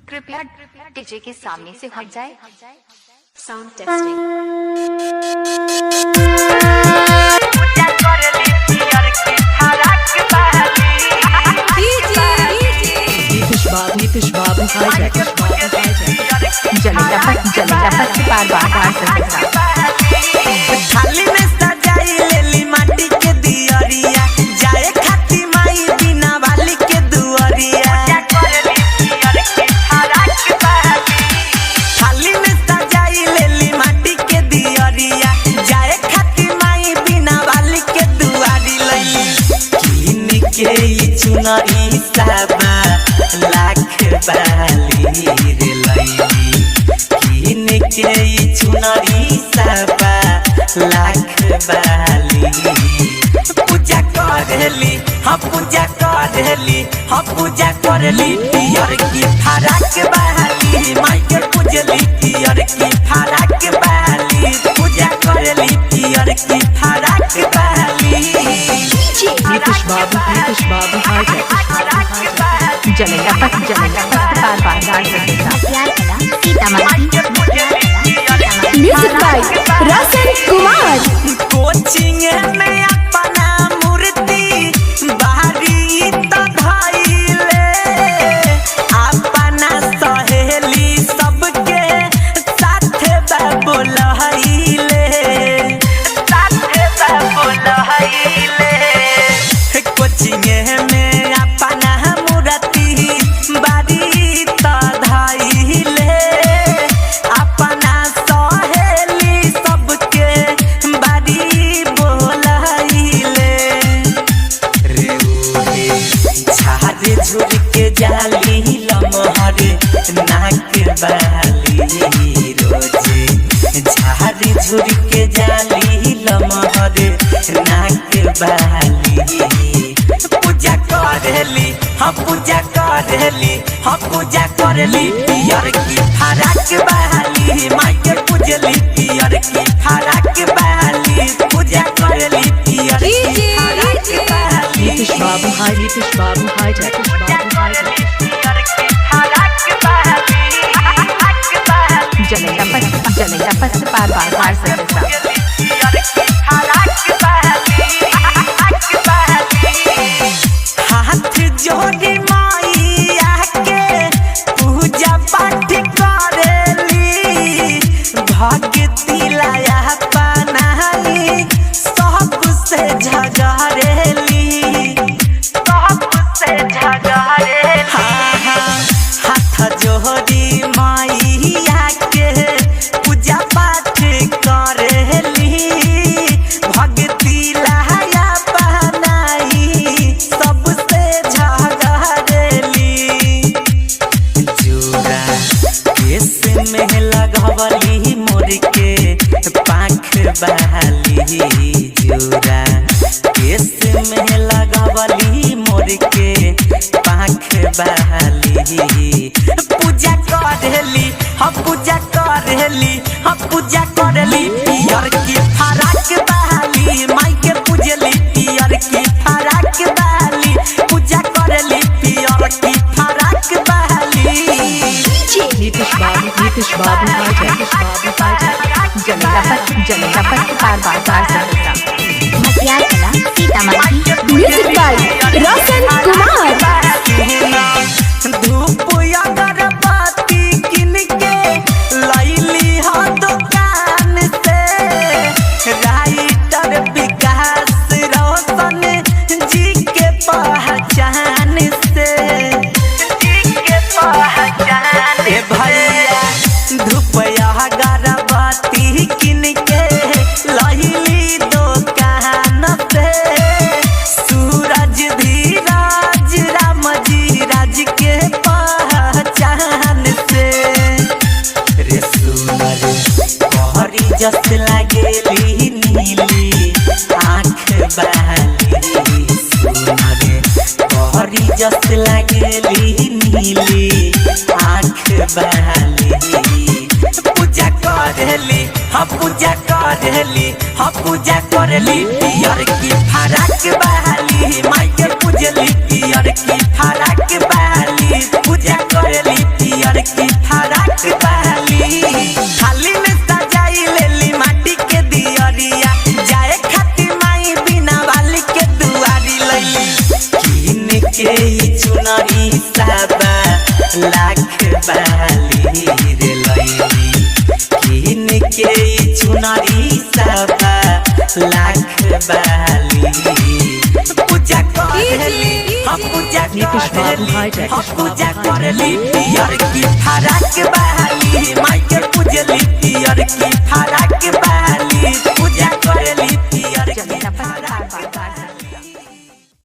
कृपया डीजे के सामने से हट जाए। Sound testing. नीतीश बाबू जलेगा बस बार बार थाली में सजाई लेली माटी के दियरिया, जाए खाती माई बिना वाली के दुअरिया। थाली में सजाई लेली माटी के दियरिया, जाए खाती माई बिना वाली के दुआरी लई। किन के ई चुनरी साबा लाख बाली रे लई, किन के ई चुनरी साबा लाख बाली। पूजा करली हम पूजा करली हम पूजा करली पियर की फराक बाली, माई के पूजली पियर की फराक बाली। पूजा करली पियर की फराक बाली। नीतीश बाबू जलेगा बस बार बार music by Roshan Kumar. Coaching में अपना मूर्ति बाहरी तो धइले, अपना सहेली सबके साथ बोलहिले, कोचिंग में अपना मूर्ति बारी तो धइले, अपना सहेली सबके बारी बोलहिले। रे उहे झाड़ झुर के जाली लमहर नाक बाली, रोजे झाड़ झुर के जाली लमहर नाक बाली। पूजा करली हम पूजा करली हम पूजा करली पियर की फराक बाली, माई के पूजली पियर की फराक बाली। पूजा करली पियर की फराक बाली। नीतीश बाबू जलेगा बस बार हाथ जोड़ी माइया के पूजा पाठ करेली, भक्ति लाया बनाली सबसे झगड़ेली, हाथ जोड़ी माइया के पूजा पाठ करेली, भक्ति लाया बनाई सबसे झगड़ेली। जोड़ा केस में लगवली मोर के पाख बहाली, जोड़ा केस में लगवली मोर के पाख बहाली। पूजा करली हम पूजा करली हम पूजा करली पियर की फराक बहाली, माई के पूजली पियर की फराक बहाली। पूजा करली पियर की फराक बहाली। नीतीश बाबू जलेगा बस बार म्यूजिक बाय रसन कुमार। धूप अगरबत्ती किन के लैली हो दुकान से, राइटर विकास रोशन जी के पहचान से। ए भैया धूप अगरबत्ती किन के लैली दुकान से, सूरज धीरज राम जी राज के पहचान से। रे सुनर कहरी जस लागेली नीली आँख बाली, सुनर कहरी जस लागेली नीली आँख बाली। पूजा करली हम पूजा करली हम पूजा करली पियर की फराक बहाली, माई के पूजली पियर की फराक बहाली। पूजा करली पियर सबा लाख बाली रे लैली किन के चुनरी सबा लाख बाली पूजा करली हम पूजा करली हम पूजा करली पियर की फराक बाली माई के पूजली पियर की फराक